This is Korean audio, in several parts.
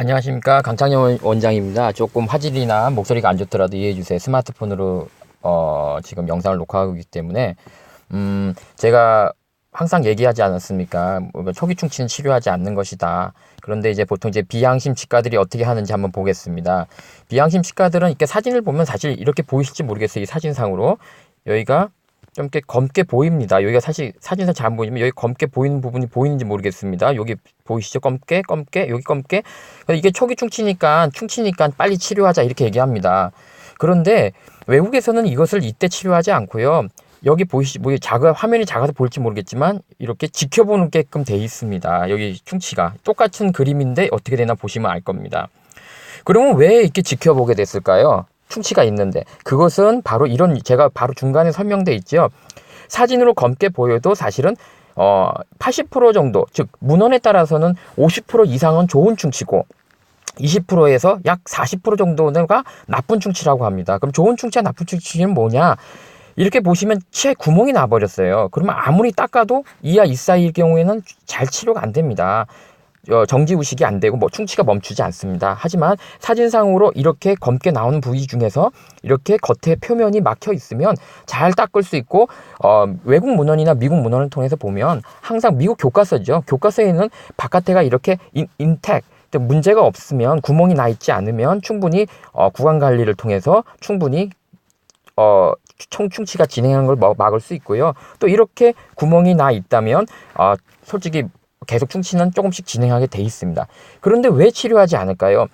안녕하십니까, 강창영 원장입니다. 조금 화질이나 목소리가 안 좋더라도 이해해 주세요. 스마트폰으로 지금 영상을 녹화하고 있기 때문에 제가 항상 얘기하지 않았습니까? 초기 충치는 치료하지 않는 것이다. 그런데 이제 보통 이제 비양심 치과들이 어떻게 하는지 한번 보겠습니다. 비양심 치과들은 이렇게 사진을 보면 사실 이렇게 보이실지 모르겠어요. 이 사진상으로 여기가 좀 이렇게 검게 보입니다. 여기가 사실 사진상 잘 안 보이지만 여기 검게 보이는 부분이 보이는지 모르겠습니다. 여기 보이시죠? 검게 여기 검게. 이게 초기 충치니까 빨리 치료하자 이렇게 얘기합니다. 그런데 외국에서는 이것을 이때 치료하지 않고요. 여기 보이시죠? 뭐 화면이 작아서 볼지 모르겠지만 이렇게 지켜보게끔 돼 있습니다. 여기 충치가 똑같은 그림인데 어떻게 되나 보시면 알 겁니다. 그러면 왜 이렇게 지켜보게 됐을까요? 충치가 있는데 그것은 바로 이런, 제가 바로 중간에 설명돼 있죠. 사진으로 검게 보여도 사실은 80% 정도, 즉 문헌에 따라서는 50% 이상은 좋은 충치고 20%에서 약 40% 정도가 나쁜 충치라고 합니다. 그럼 좋은 충치와 나쁜 충치는 뭐냐? 이렇게 보시면 치아에 구멍이 나버렸어요. 그러면 아무리 닦아도 이하 이 사이일 경우에는 잘 치료가 안 됩니다. 정지 의식이 안 되고 충치가 멈추지 않습니다. 하지만 사진상으로 이렇게 검게 나오는 부위 중에서 이렇게 겉에 표면이 막혀 있으면 잘 닦을 수 있고, 외국 문헌이나 미국 문헌을 통해서 보면 항상 미국 교과서죠. 교과서에는 바깥에가 이렇게 인택, 문제가 없으면, 구멍이 나 있지 않으면 충분히 구강 관리를 통해서 충분히 충치가 진행하는 걸 막을 수 있고요. 또 이렇게 구멍이 나 있다면 솔직히 계속 충치는 조금씩 진행하게 돼 있습니다. 그런데 왜 치료하지 않을까요?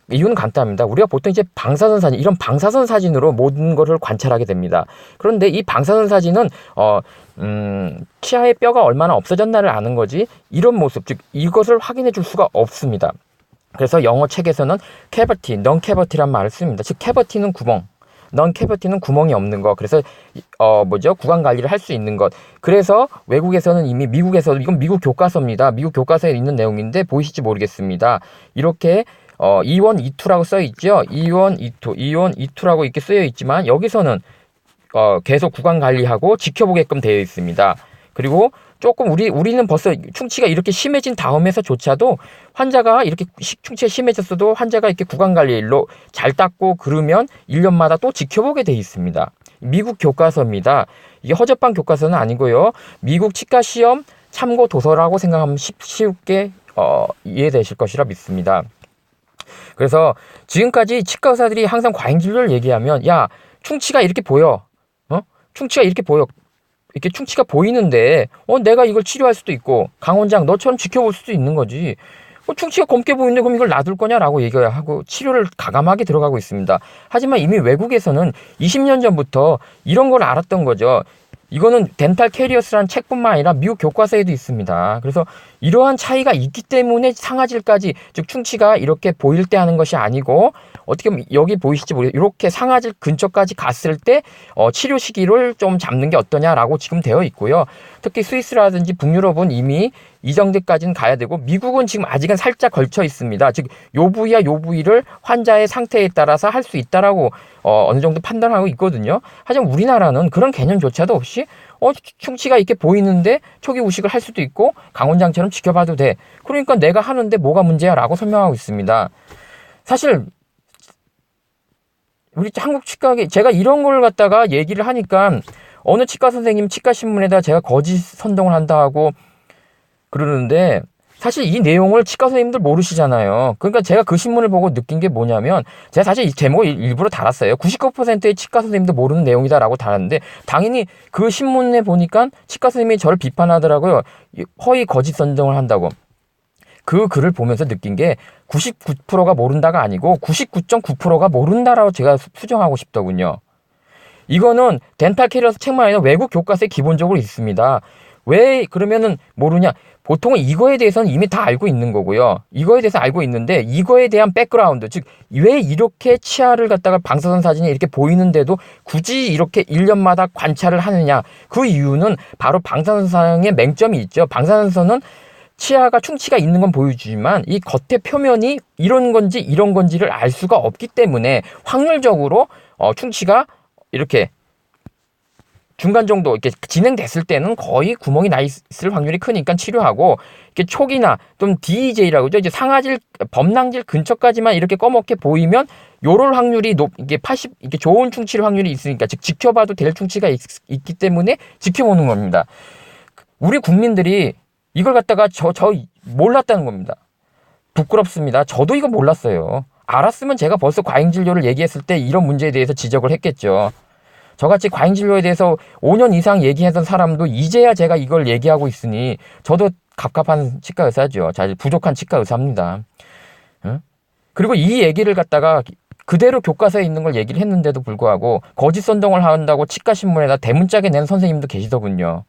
이유는 간단합니다. 우리가 보통 이제 방사선 사진, 이런 방사선 사진으로 모든 것을 관찰하게 됩니다. 그런데 이 방사선 사진은 치아의 뼈가 얼마나 없어졌나를 아는 거지, 이런 모습, 즉 이것을 확인해 줄 수가 없습니다. 그래서 영어 책에서는 캐버티, 넌 캐버티란 말을 씁니다. 즉 캐버티는 구멍, 넌 캐버티는 구멍이 없는 거. 그래서 구강 관리를 할 수 있는 것. 그래서 외국에서는 이미, 미국에서, 이건 미국 교과서입니다. 미국 교과서에 있는 내용인데 보이실지 모르겠습니다. 이렇게 E1, E2라고 써 있죠. E1, E2, E1, E2라고 이렇게 쓰여 있지만 여기서는 계속 구강 관리하고 지켜보게끔 되어 있습니다. 그리고 조금 우리는 벌써 충치가 이렇게 심해진 다음에서조차도 환자가 이렇게 충치가 심해졌어도 환자가 이렇게 구강 관리로 잘 닦고 그러면 1년마다 또 지켜보게 돼 있습니다. 미국 교과서입니다. 이게 허접한 교과서는 아니고요. 미국 치과 시험 참고 도서라고 생각하면 쉽게 이해되실 것이라 믿습니다. 그래서 지금까지 치과 의사들이 항상 과잉 진료를 얘기하면, 야, 충치가 이렇게 보여. 충치가 이렇게 보여. 이렇게 충치가 보이는데 내가 이걸 치료할 수도 있고, 강 원장 너처럼 지켜볼 수도 있는 거지. 충치가 검게 보이는데 그럼 이걸 놔둘 거냐라고 얘기하고 치료를 가감하게 들어가고 있습니다. 하지만 이미 외국에서는 20년 전부터 이런 걸 알았던 거죠. 이거는 덴탈 캐리어스라는 책뿐만 아니라 미국 교과서에도 있습니다. 그래서 이러한 차이가 있기 때문에 상아질까지, 즉 충치가 이렇게 보일 때 하는 것이 아니고, 어떻게 보면 여기 보이실지 모르겠어요. 이렇게 상아질 근처까지 갔을 때 치료 시기를 좀 잡는 게 어떠냐라고 지금 되어 있고요. 특히 스위스라든지 북유럽은 이미 이 정도까지는 가야 되고, 미국은 지금 아직은 살짝 걸쳐 있습니다. 즉 요 부위와 요 부위를 환자의 상태에 따라서 할 수 있다라고 어느 정도 판단하고 있거든요. 하지만 우리나라는 그런 개념조차도 없이 충치가 이렇게 보이는데 초기 우식을 할 수도 있고 강원장처럼 지켜봐도 돼. 그러니까 내가 하는데 뭐가 문제야 라고 설명하고 있습니다. 사실 우리 한국 치과계, 제가 이런 걸 갖다가 얘기를 하니까 어느 치과 선생님 치과 신문에다 제가 거짓 선동을 한다 하고 그러는데, 사실 이 내용을 치과 선생님들 모르시잖아요. 그러니까 제가 그 신문을 보고 느낀 게 뭐냐면, 제가 사실 이 제목을 일부러 달았어요. 99%의 치과 선생님도 모르는 내용이다라고 달았는데, 당연히 그 신문에 보니까 치과 선생님이 저를 비판하더라고요. 허위 거짓 선동을 한다고. 그 글을 보면서 느낀 게 99%가 모른다가 아니고 99.9%가 모른다라고 제가 수정하고 싶더군요. 이거는 덴탈 캐리어스 책만 아니라 외국 교과서에 기본적으로 있습니다. 왜 그러면은 모르냐? 보통은 이거에 대해서는 이미 다 알고 있는 거고요. 이거에 대해서 알고 있는데, 이거에 대한 백그라운드, 즉 왜 이렇게 치아를 갖다가 방사선 사진이 이렇게 보이는데도 굳이 이렇게 1년마다 관찰을 하느냐? 그 이유는 바로 방사선상의 맹점이 있죠. 방사선은 치아가 충치가 있는 건 보여주지만 이 겉의 표면이 이런 건지 이런 건지를 알 수가 없기 때문에 확률적으로 충치가 이렇게 중간 정도 이렇게 진행됐을 때는 거의 구멍이 나 있을 확률이 크니까 치료하고, 이렇게 초기나 좀 DJ라고 하죠. 이제 상아질, 범랑질 근처까지만 이렇게 검게 보이면 요럴 확률이 이게 이게 좋은 충치일 확률이 있으니까, 즉 지켜봐도 될 충치가 있기 때문에 지켜보는 겁니다. 우리 국민들이 이걸 갖다가 저 몰랐다는 겁니다. 부끄럽습니다. 저도 이거 몰랐어요. 알았으면 제가 벌써 과잉진료를 얘기했을 때 이런 문제에 대해서 지적을 했겠죠. 저같이 과잉진료에 대해서 5년 이상 얘기했던 사람도 이제야 제가 이걸 얘기하고 있으니 저도 갑갑한 치과 의사죠. 부족한 치과 의사입니다. 응? 그리고 이 얘기를 갖다가 그대로 교과서에 있는 걸 얘기를 했는데도 불구하고 거짓 선동을 한다고 치과 신문에다 대문짝에 낸 선생님도 계시더군요.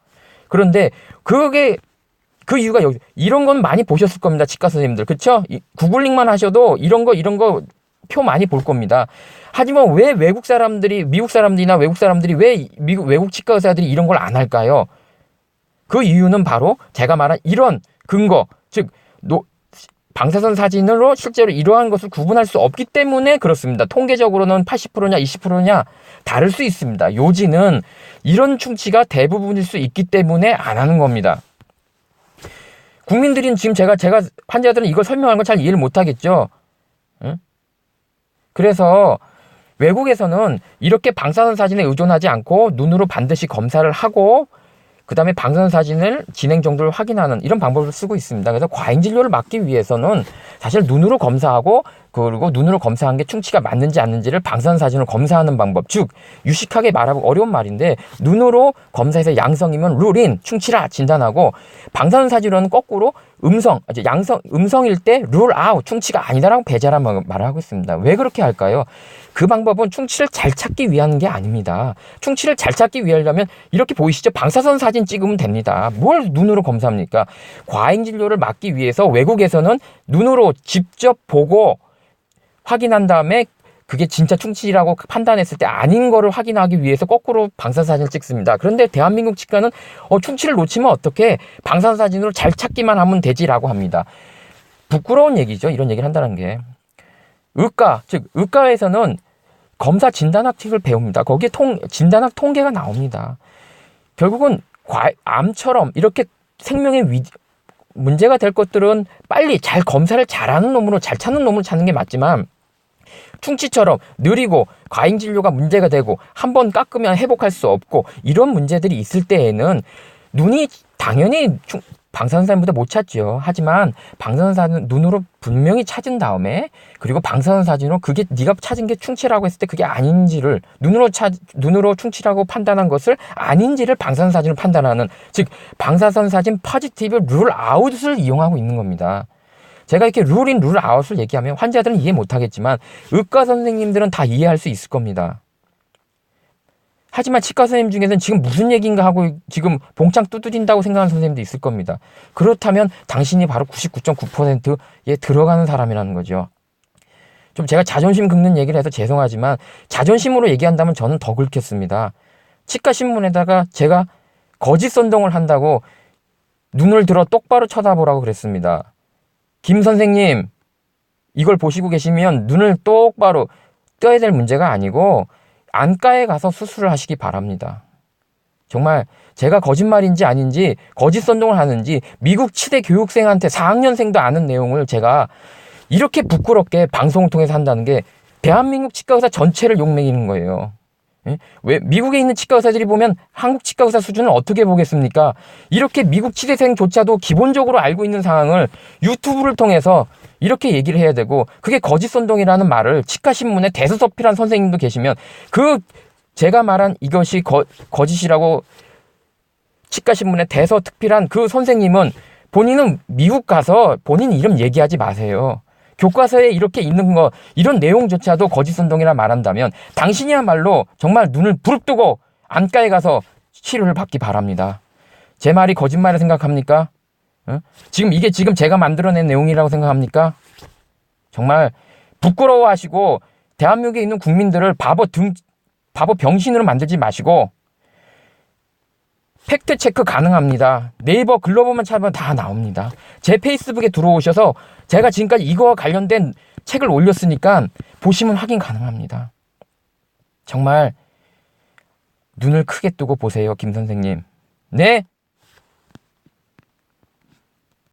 그런데 그 이유가 여기, 이런 건 많이 보셨을 겁니다. 치과 선생님들. 그쵸? 구글링만 하셔도 이런 거 표 많이 볼 겁니다. 하지만 왜 미국 사람들이나 외국 사람들이 왜 외국 치과 의사들이 이런 걸 안 할까요? 그 이유는 바로 제가 말한 이런 근거, 즉 방사선 사진으로 실제로 이러한 것을 구분할 수 없기 때문에 그렇습니다. 통계적으로는 80%냐 20%냐 다를 수 있습니다. 요지는 이런 충치가 대부분일 수 있기 때문에 안 하는 겁니다. 국민들은 지금 제가 환자들은 이걸 설명하는 걸 잘 이해를 못 하겠죠. 응? 그래서 외국에서는 이렇게 방사선 사진에 의존하지 않고 눈으로 반드시 검사를 하고 그 다음에 방사선 사진을 진행 정도를 확인하는 이런 방법을 쓰고 있습니다. 그래서 과잉 진료를 막기 위해서는 사실 눈으로 검사하고 그리고 눈으로 검사한 게 충치가 맞는지 않는지를 방사선 사진으로 검사하는 방법, 즉 유식하게 말하고 어려운 말인데 눈으로 검사해서 양성이면 룰인 충치라 진단하고 방사선 사진으로는 거꾸로 음성일 때 룰 아웃 충치가 아니다라고 배제란 말을 하고 있습니다. 왜 그렇게 할까요? 그 방법은 충치를 잘 찾기 위한 게 아닙니다. 충치를 잘 찾기 위하려면 이렇게 보이시죠? 방사선 사진 찍으면 됩니다. 뭘 눈으로 검사합니까? 과잉 진료를 막기 위해서 외국에서는 눈으로 직접 보고 확인한 다음에 그게 진짜 충치라고 판단했을 때 아닌 거를 확인하기 위해서 거꾸로 방사선 사진을 찍습니다. 그런데 대한민국 치과는 충치를 놓치면 어떻게 방사선 사진으로 잘 찾기만 하면 되지라고 합니다. 부끄러운 얘기죠. 이런 얘기를 한다는 게. 의과에서는 검사 진단학 팁을 배웁니다. 거기에 진단학 통계가 나옵니다. 결국은 암처럼 이렇게 생명에 문제가 될 것들은 빨리 잘 검사를 잘하는 놈으로 잘 찾는 놈으로 찾는 게 맞지만 충치처럼 느리고 과잉 진료가 문제가 되고 한번 깎으면 회복할 수 없고 이런 문제들이 있을 때에는 눈이 당연히 방사선 사진보다 못 찾죠. 하지만 방사선 사진 눈으로 분명히 찾은 다음에 그리고 방사선 사진으로 그게 네가 찾은 게 충치라고 했을 때 그게 아닌지를 눈으로 충치라고 판단한 것을 아닌지를 방사선 사진으로 판단하는, 즉 방사선 사진 포지티브 룰 아웃을 이용하고 있는 겁니다. 제가 이렇게 룰인 룰 아웃을 얘기하면 환자들은 이해 못 하겠지만 의과 선생님들은 다 이해할 수 있을 겁니다. 하지만 치과 선생님 중에서는 지금 무슨 얘기인가 하고 지금 봉창 두드린다고 생각하는 선생님도 있을 겁니다. 그렇다면 당신이 바로 99.9%에 들어가는 사람이라는 거죠. 좀 제가 자존심 긁는 얘기를 해서 죄송하지만 자존심으로 얘기한다면 저는 더 긁겠습니다. 치과 신문에다가 제가 거짓 선동을 한다고 눈을 들어 똑바로 쳐다보라고 그랬습니다. 김 선생님, 이걸 보시고 계시면 눈을 똑바로 떠야 될 문제가 아니고 안과에 가서 수술을 하시기 바랍니다. 정말 제가 거짓말인지 아닌지 거짓 선동을 하는지 미국 치대 교육생한테 4학년생도 아는 내용을 제가 이렇게 부끄럽게 방송을 통해서 한다는 게 대한민국 치과의사 전체를 욕먹이는 거예요. 왜 미국에 있는 치과의사들이 보면 한국 치과의사 수준을 어떻게 보겠습니까? 이렇게 미국 치대생조차도 기본적으로 알고 있는 상황을 유튜브를 통해서 이렇게 얘기를 해야 되고, 그게 거짓선동이라는 말을 치과신문에 대서서필한 선생님도 계시면 제가 말한 이것이 거짓이라고 치과신문에 대서특필한 그 선생님은 본인은 미국 가서 본인 이름 얘기하지 마세요. 교과서에 이렇게 있는 거, 이런 내용조차도 거짓선동이라 말한다면 당신이야말로 정말 눈을 부릅뜨고 안과에 가서 치료를 받기 바랍니다. 제 말이 거짓말을 생각합니까? 지금 제가 만들어낸 내용이라고 생각합니까? 정말 부끄러워하시고 대한민국에 있는 국민들을 바보 병신으로 만들지 마시고 팩트 체크 가능합니다. 네이버 글로벌만 찾으면 다 나옵니다. 제 페이스북에 들어오셔서 제가 지금까지 이거와 관련된 책을 올렸으니까 보시면 확인 가능합니다. 정말 눈을 크게 뜨고 보세요, 김 선생님. 네?